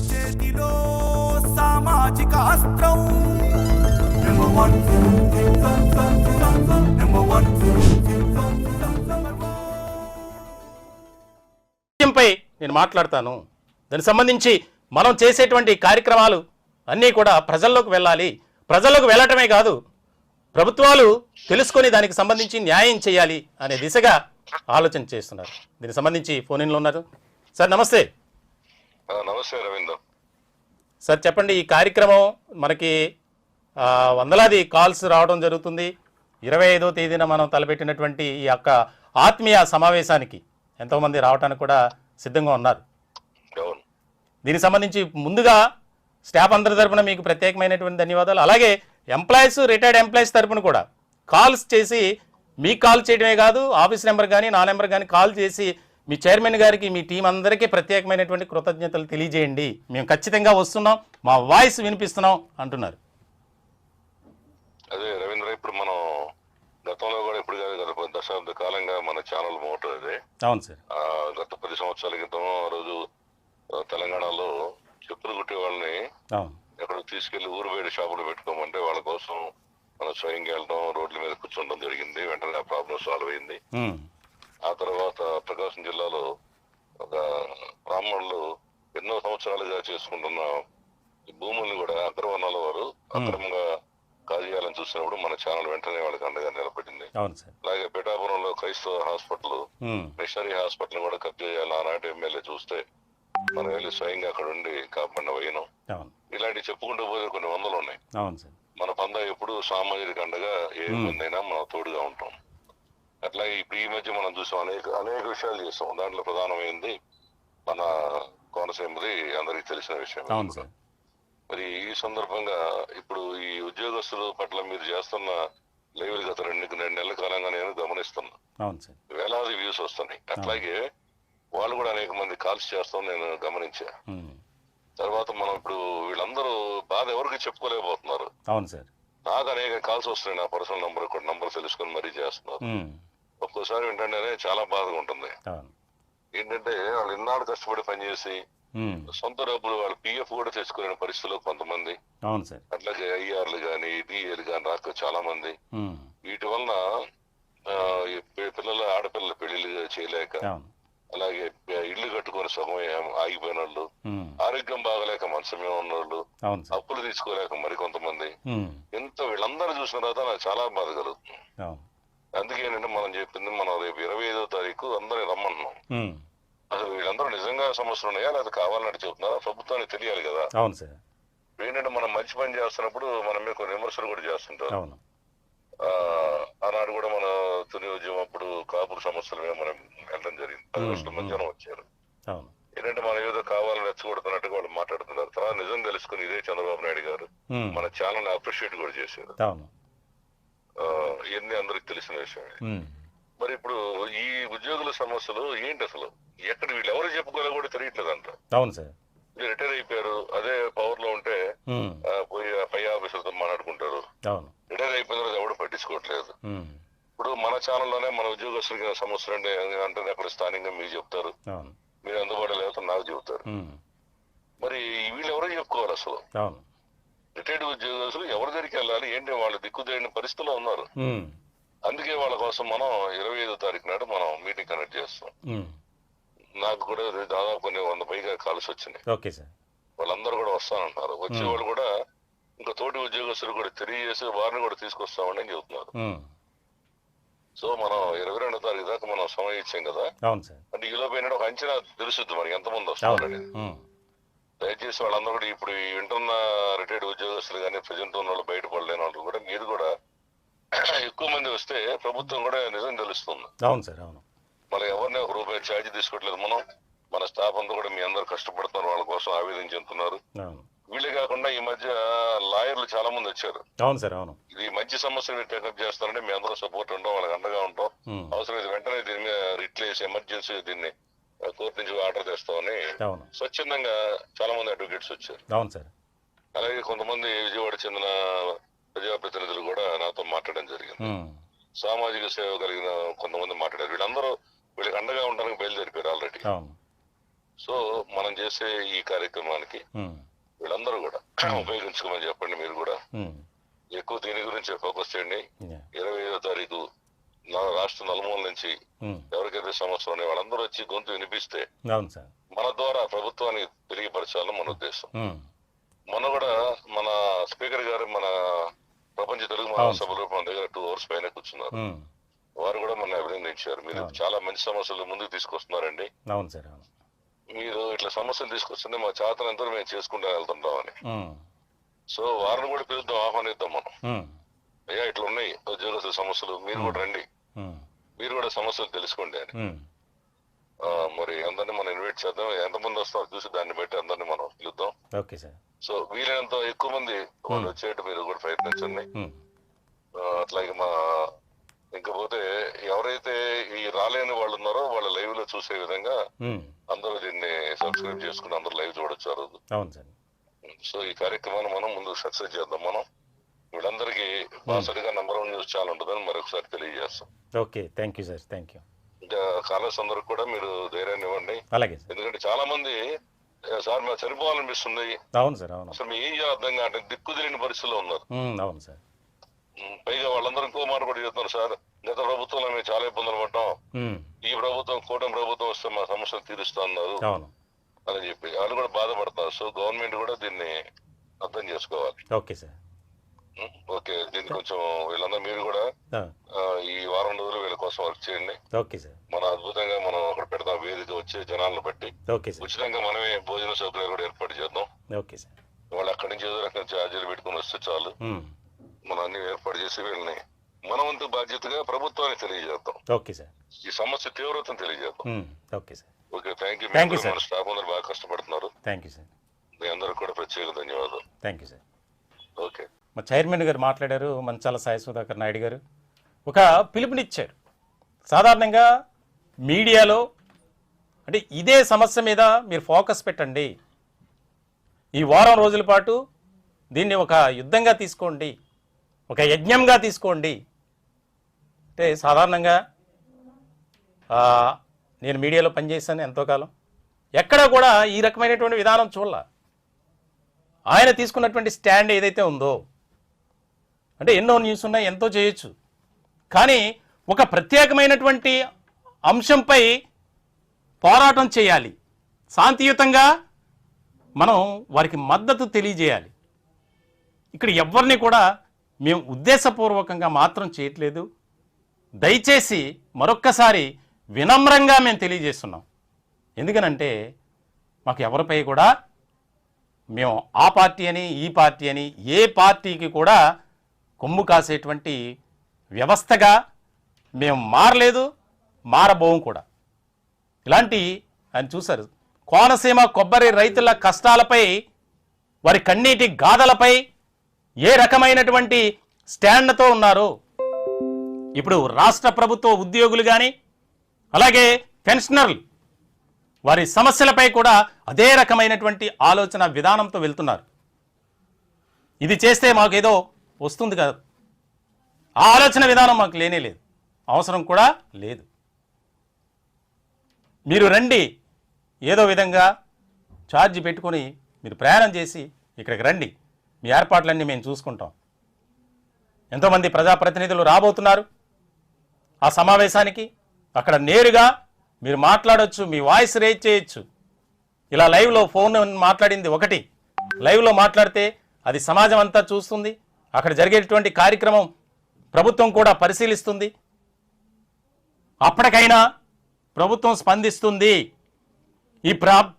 చేతిలో సామాజిక అస్త్రం పై నేను మాట్లాడతాను. దానికి సంబంధించి మనం చేసేటువంటి కార్యక్రమాలు అన్నీ కూడా ప్రజల్లోకి వెళ్ళాలి. ప్రజల్లోకి వెళ్ళటమే కాదు, ప్రభుత్వాలు తెలుసుకొని దానికి సంబంధించి న్యాయం చేయాలి అనే దిశగా ఆలోచన చేస్తున్నారు. దీనికి సంబంధించి ఫోన్ ఇన్లో ఉన్నారు. సార్ నమస్తే. నమస్తే రవీంద్ర సార్ చెప్పండి, ఈ కార్యక్రమం మనకి వందలాది కాల్స్ రావడం జరుగుతుంది. 25వ తేదీన మనం తలపెట్టినటువంటి ఈ యొక్క ఆత్మీయ సమావేశానికి ఎంతోమంది రావడానికి కూడా సిద్ధంగా ఉన్నారు. దీనికి సంబంధించి ముందుగా స్టాఫ్ అందరి తరపున మీకు ప్రత్యేకమైనటువంటి ధన్యవాదాలు. అలాగే ఎంప్లాయీస్, రిటైర్డ్ ఎంప్లాయీస్ తరపున కూడా కాల్స్ చేసి మీకు కాల్ చేయడమే కాదు, ఆఫీస్ నెంబర్ కానీ నా నెంబర్ కానీ కాల్ చేసి మీ చైర్మన్ గారికి, మీ టీం అందరికీ ప్రత్యేకమైనటువంటి కృతజ్ఞతలు తెలియజేయండి, మేము ఖచ్చితంగా వస్తున్నాం, మా వాయిస్ వినిపిస్తున్నాం అంటున్నారు. అదే రవీంద్ర, ఇప్పుడు మనం గతంలో కూడా ఇప్పుడు గత దశాబ్ద కాలంగా మన ఛానల్ మోటో అదే. అవును సార్. గత 10 సంవత్సరాల క్రితం ఆ రోజు తెలంగాణలో చెప్పులు కుట్టే వాళ్ళని ఎక్కడికి తీసుకెళ్లి ఊరు బయట షాపులు పెట్టుకోమంటే వాళ్ళ కోసం మనం స్వయంగా వెళ్ళడం, రోడ్ల మీద కూర్చోవడం జరిగింది. వెంటనే ఆ ప్రాబ్లం సాల్వ్ అయింది. ఆ తర్వాత ప్రకాశం జిల్లాలో ఒక బ్రాహ్మణులు ఎన్నో సంవత్సరాలుగా చేసుకుంటున్న భూముల్ని కూడా అక్రమణాల వారు అక్రమంగా కాజేయాలని చూసినప్పుడు మన ఛానల్ వెంటనే వాళ్ళకి అండగా నిలబడింది. అలాగే పిఠాపురంలో క్రైస్తవ హాస్పిటల్, మిషనరీ హాస్పిటల్ కూడా కబ్జా చేయాలి ఆనాటి ఎమ్మెల్యే చూస్తే మనం వెళ్ళి స్వయంగా అక్కడ ఉండి కాపాడిన వైనం. ఇలాంటి చెప్పుకుంటూ పోతే కొన్ని వందలు ఉన్నాయి. మన పంద ఎప్పుడు సామాజిక అండగా ఏ ఇబ్బంది అయినా మనం తోడుగా ఉంటాం. అట్లాగే ఇప్పుడు ఈ మధ్య మనం చూసాం, అనేక విషయాలు చేస్తాం. దాంట్లో ప్రధానమైంది మన కోనసీమది అందరికి తెలిసిన విషయం. మరి ఈ సందర్భంగా ఇప్పుడు ఈ ఉద్యోగస్తుల పట్ల మీరు చేస్తున్న లైవ్లు గత 2 నెలల కాలంగా నేను గమనిస్తున్నా. వేలాది వ్యూస్ వస్తున్నాయి. అట్లాగే వాళ్ళు కూడా అనేక మంది కాల్స్ చేస్తాం నేను గమనించా. తర్వాత మనం ఇప్పుడు వీళ్ళందరూ బాధ ఎవరికి చెప్పుకోలేకపోతున్నారు. నాకు అనేక కాల్స్ వస్తున్నాయి. నా పర్సనల్ నంబర్ తెలుసుకొని మరీ చేస్తున్నారు. ఒక్కోసారి ఏంటంటే చాలా బాధగా ఉంటుంది. ఏంటంటే వాళ్ళు ఇన్నాళ్ళు కష్టపడి పనిచేసి సొంత డబ్బులు వాళ్ళ పిఎఫ్ కూడా తెచ్చుకునే పరిస్థితుల్లో కొంతమంది, అట్లాగే ఐఆర్లు గాని డిఏలు గాని రాక చాలా మంది, వీటి వలన ఆడపిల్లల పెళ్లిళ్ళు చేయలేక, అలాగే ఇల్లు కట్టుకుని సుఖం ఆగిపోయిన వాళ్ళు, ఆరోగ్యం బాగలేక మంచమే ఉన్న వాళ్ళు, అప్పులు తీసుకోలేక మరి కొంతమంది, వీళ్ళందరూ చూసిన తర్వాత నాకు చాలా బాధ కలుగుతుంది. అందుకేనంటే మనం చెప్పింది, మనం రేపు 25వ తారీఖు అందరినీ రమ్మంటున్నాం. అసలు వీళ్ళందరూ నిజంగా సమస్యలు ఉన్నాయా లేదా కావాలన్నట్టు చెప్తున్నారా ప్రభుత్వానికి తెలియాలి కదా. ఏంటంటే మనం మంచి పని చేస్తున్నప్పుడు మన మీద కొన్ని విమర్శలు కూడా చేస్తుంటారు. ఆనాడు కూడా మన తొలి ఉద్యమం అప్పుడు కాపురు సమస్యల మీద మనం వెళ్ళడం జరిగింది. 10 లక్షల మంది జనం వచ్చారు. ఏంటంటే మనం ఏదో కావాలని రెచ్చగొడుతున్నట్టుగా వాళ్ళు మాట్లాడుతున్నారు. తర్వాత నిజం తెలుసుకుని ఇదే చంద్రబాబు నాయుడు గారు మన ఛానల్ అప్రిషియేట్ కూడా చేశారు. ఇవన్నీ అందరికి తెలిసిన విషయమే. మరి ఇప్పుడు ఈ ఉద్యోగుల సమస్యలు ఏంటి, అసలు ఎక్కడ వీళ్ళు ఎవరు చెప్పుకోలే కూడా తెలియట్లేదంట. రిటైర్ అయిపోయారు, అదే పవర్ లో ఉంటే పోయి పై ఆఫీసర్తో మాట్లాడుకుంటారు. రిటైర్ అయిపోయిన తర్వాత ఎవరు పట్టించుకోవట్లేదు. ఇప్పుడు మన ఛానల్లోనే మన ఉద్యోగస్తులకి సమస్యలు అంటే అక్కడ స్థానికంగా మీకు చెప్తారు, మీరు అందుబాటులో లేకపోతే నాకు చెబుతారు. మరి వీళ్ళు ఎవరో చెప్పుకోవాలి అసలు. రిటైర్డ్ ఉద్యోగస్తులు ఎవరి దగ్గరికి వెళ్ళాలి, ఏంటి వాళ్ళు దిక్కుదేని పరిస్థితిలో ఉన్నారు. అందుకే వాళ్ళ కోసం మనం 25వ తారీఖు నాడు మనం మీటింగ్ కండక్ట్ చేస్తాం. నాకు కూడా దాదాపు కొన్ని 100 పైగా కాల్స్ వచ్చినాయి. వాళ్ళందరూ కూడా వస్తానంటున్నారు. వచ్చే వాళ్ళు కూడా ఇంకా తోటి ఉద్యోగస్తులు కూడా తెలియజేసి వారిని కూడా తీసుకొస్తామని చెబుతున్నారు. సో మనం 22వ తారీఖు దాకా మనం సమయం ఇచ్చాం కదా. అంటే ఈ లోపు ఒక అంచనా తెలుసుద్ది మనకి ఎంతమంది వస్తారనేది. దయచేసి వాళ్ళందరూ కూడా ఇప్పుడు వింటున్న రిటైర్డ్ ఉద్యోగస్తులు కానీ ప్రజెంట్ ఉన్న వాళ్ళు బయటపడలేని వాళ్ళు కూడా మీరు కూడా ఎక్కువ మంది వస్తే ప్రభుత్వం కూడా నిజం తెలుస్తుంది. మళ్ళీ ఎవరిని ₹1 ఛార్జ్ తీసుకోవట్లేదు. మన స్టాఫ్ అంతా కూడా మీ అందరు కష్టపడుతున్నారు, వాళ్ళ కోసం ఆవేదన చెందుతున్నారు. వీళ్ళే కాకుండా ఈ మధ్య లాయర్లు చాలా మంది వచ్చారు. ఇది మంచి సమస్యని టేకప్ చేస్తారంటే మీ అందరూ సపోర్ట్ ఉంటాం, వాళ్ళకి అండగా ఉంటాం. అవసరమైతే వెంటనే దీని మీద రిట్ చేసి ఎమర్జెన్సీ దీన్ని కోర్టు నుంచి ఆర్డర్ తెస్తామని స్వచ్ఛందంగా చాలా మంది అడ్వకేట్స్ వచ్చారు. అలాగే కొంతమంది విజయవాడ చెందిన ప్రజాప్రతినిధులు కూడా నాతో మాట్లాడడం జరిగింది. సామాజిక సేవ కలిగిన కొంతమంది మాట్లాడారు. వీళ్ళందరూ వీళ్ళకి అండగా ఉండడానికి బయలుదేరిపోయారు ఆల్రెడీ. సో మనం చేసే ఈ కార్యక్రమానికి వీళ్ళందరూ కూడా ఉపయోగించుకోమని చెప్పండి. మీరు కూడా ఎక్కువ దీని గురించి ఫోకస్ చేయండి. 25వ తారీఖు రాష్ట్ర నలుమూల నుంచి ఎవరికైతే సమస్యలు ఉన్నాయి వాళ్ళందరూ వచ్చి గొంతు వినిపిస్తే మన ద్వారా ప్రభుత్వాన్ని తెలియపరచాలని మన ఉద్దేశం. మొన్న కూడా మన స్పీకర్ గారు మన ప్రపంచ తెలుగు మహాసభలో మన దగ్గర 2 hours పైన కూర్చున్నారు. వారు కూడా మన అభినందించారు. మీరు చాలా మంచి సమస్యలు ముందుకు తీసుకొస్తున్నారండి. మీరు ఇట్లా సమస్యలు తీసుకొస్తుంటే మా చేతనంతా మేము చేసుకుంటూ వెళ్తుంటామని. సో వారిని కూడా పిలుద్దాం, ఆహ్వానిద్దాం మనం. అయ్యా ఇట్లా ఉన్నాయి ఉద్యోగస్తుల సమస్యలు, మీరు కూడా రండి, మీరు కూడా సమస్యలు తెలుసుకోండి అని. మరి అందరినీ మనం ఇన్వైట్ చేద్దాం. ఎంతమంది వస్తారో చూసి దాన్ని బట్టి అందరినీ మనం పిలుద్దాం. సో వీలైనంత ఎక్కువ మంది వాళ్ళు వచ్చేట్టు మీరు కూడా ప్రయత్నించండి. అట్లాగే ఇంకపోతే ఎవరైతే ఈ రాలేని వాళ్ళు ఉన్నారో వాళ్ళ లైవ్ లో చూసే విధంగా అందరూ దీన్ని సబ్స్క్రైబ్ చేసుకుని అందరూ లైవ్ చూడొచ్చు ఆ రోజు. సో ఈ కార్యక్రమాన్ని మనం ముందు సక్సెస్ చేద్దాం. మనం వీళ్ళందరికీ బాసరిగా #1 న్యూస్ ఛానల్ ఉంటుందని మరొకసారి తెలియజేస్తాం. Okay, thank you sir, thank you. ఇంకా కాలర్స్ అందరికి కూడా మీరు ధైర్యాన్ని ఇవ్వండి. అలాగే, ఎందుకంటే చాలా మంది సార్ మేము చనిపోవాలనిపిస్తుంది. అవును సార్, అవును. అసలు ఏం చేయాలి అర్థం కాదు, దిక్కు తెలియని పరిస్థితిలో ఉన్నారు. అవును సార్. పైగా వాళ్ళందరూ ఇంకో మాట కూడా చెప్తున్నారు, సార్ గత ప్రభుత్వంలో మేము చాలా ఇబ్బందులు పడ్డాం, ఈ ప్రభుత్వం కూటమి ప్రభుత్వం వస్తే మా సమస్యలు తీరుస్తా అన్నారు అని చెప్పి వాళ్ళు కూడా బాధపడతారు. సో గవర్నమెంట్ కూడా దీన్ని అర్థం చేసుకోవాలి. Okay sir, okay. దీన్ని కొంచెం వీళ్ళందరూ మీరు కూడా ఈ వారం రోజులు వీళ్ళ కోసం వర్క్ చేయండి. Okay sir. మనం అద్భుతంగా మనం అక్కడ పెడతాం, వేదిక వచ్చే జనాలను బట్టి ఉచితంగా మనమే భోజన సౌకర్యాలు కూడా ఏర్పాటు చేద్దాం. Okay sir. వాళ్ళు అక్కడి నుంచి ఏదో రకం ఛార్జీలు పెట్టుకుని వస్తే చాలు, మనం అన్ని ఏర్పాటు చేసి వీళ్ళని మన వంతు బాధ్యతగా ప్రభుత్వానికి తెలియజేద్దాం. Okay sir. ఈ సమస్య తీవ్రతను తెలియజేద్దాం. Okay sir. Okay, thank you. మన స్టాఫ్ అందరూ బాగా కష్టపడుతున్నారు. Thank you sir. మీ అందరికి కూడా ప్రత్యేక ధన్యవాదాలు. Thank you sir. ఓకే. మా చైర్మన్ గారు మాట్లాడారు, మంచాల సాయి సుధాకర్ నాయుడు గారు ఒక పిలుపునిచ్చారు. సాధారణంగా మీడియాలో అంటే ఇదే సమస్య మీద మీరు ఫోకస్ పెట్టండి, ఈ వారం రోజుల పాటు దీన్ని ఒక యుద్ధంగా తీసుకోండి, ఒక యజ్ఞంగా తీసుకోండి. అంటే సాధారణంగా నేను మీడియాలో పనిచేశాను ఎంతో కాలం, ఎక్కడా కూడా ఈ రకమైనటువంటి విధానం చూడాల. ఆయన తీసుకున్నటువంటి స్టాండ్ ఏదైతే ఉందో, అంటే ఎన్నో న్యూస్ ఉన్నాయి, ఎంతో చేయొచ్చు, కానీ ఒక ప్రత్యేకమైనటువంటి అంశంపై పోరాటం చేయాలి, శాంతియుతంగా మనం వారికి మద్దతు తెలియజేయాలి. ఇక్కడ ఎవరిని కూడా మేము ఉద్దేశపూర్వకంగా మాత్రం చేయట్లేదు. దయచేసి మరొక్కసారి వినమ్రంగా మేము తెలియజేస్తున్నాం. ఎందుకనంటే మాకు ఎవరిపై కూడా మేము ఆ పార్టీ అని ఈ పార్టీ అని ఏ పార్టీకి కూడా కొమ్ము కాసేటువంటి వ్యవస్థగా మేము మారలేదు, మారబోం కూడా. ఇలాంటి ఆయన చూశారు, కోనసీమ కొబ్బరి రైతుల కష్టాలపై, వారి కన్నీటి గాథలపై ఏ రకమైనటువంటి స్టాండ్తో ఉన్నారో ఇప్పుడు రాష్ట్ర ప్రభుత్వ ఉద్యోగులు కానీ అలాగే పెన్షనర్లు వారి సమస్యలపై కూడా అదే రకమైనటువంటి ఆలోచన విధానంతో వెళ్తున్నారు. ఇది చేస్తే మాకేదో వస్తుంది కదా, ఆ ఆలోచన విధానం మాకు లేనే లేదు, అవసరం కూడా లేదు. మీరు రండి, ఏదో విధంగా ఛార్జ్ పెట్టుకొని మీరు ప్రయాణం చేసి ఇక్కడికి రండి, మీ ఏర్పాట్లన్నీ మేము చూసుకుంటాం. ఎంతోమంది ప్రజాప్రతినిధులు రాబోతున్నారు ఆ సమావేశానికి. అక్కడ నేరుగా మీరు మాట్లాడవచ్చు, మీ వాయిస్ రేజ్ చేయొచ్చు. ఇలా లైవ్లో ఫోన్ మాట్లాడింది ఒకటి, లైవ్లో మాట్లాడితే అది సమాజం అంతా చూస్తుంది. అక్కడ జరిగేటువంటి కార్యక్రమం ప్రభుత్వం కూడా పరిశీలిస్తుంది. అప్పటికైనా ప్రభుత్వం స్పందిస్తుంది. ఈ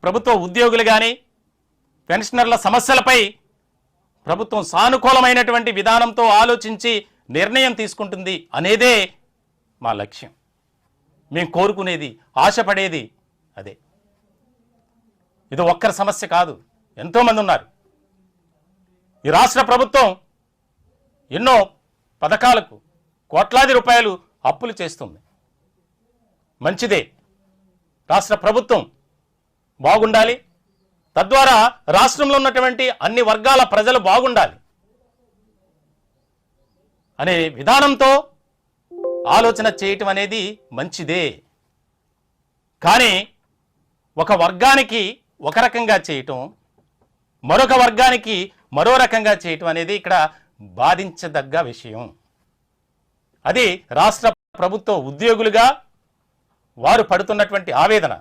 ప్రభుత్వ ఉద్యోగులు కానీ పెన్షనర్ల సమస్యలపై ప్రభుత్వం సానుకూలమైనటువంటి విధానంతో ఆలోచించి నిర్ణయం తీసుకుంటుంది అనేదే మా లక్ష్యం. మేము కోరుకునేది, ఆశపడేది అదే. ఇది ఒక్కరి సమస్య కాదు, ఎంతోమంది ఉన్నారు. ఈ రాష్ట్ర ప్రభుత్వం ఎన్నో పథకాలకు కోట్లాది రూపాయలు అప్పులు చేస్తుంది. మంచిదే, రాష్ట్ర ప్రభుత్వం బాగుండాలి, తద్వారా రాష్ట్రంలో ఉన్నటువంటి అన్ని వర్గాల ప్రజలు బాగుండాలి అనే విధానంతో ఆలోచన చేయటం అనేది మంచిదే. కానీ ఒక వర్గానికి ఒక రకంగా చేయటం, మరొక వర్గానికి మరో రకంగా చేయటం అనేది ఇక్కడ బాధించదగ్గ విషయం. అది రాష్ట్ర ప్రభుత్వ ఉద్యోగులుగా వారు పడుతున్నటువంటి ఆవేదన.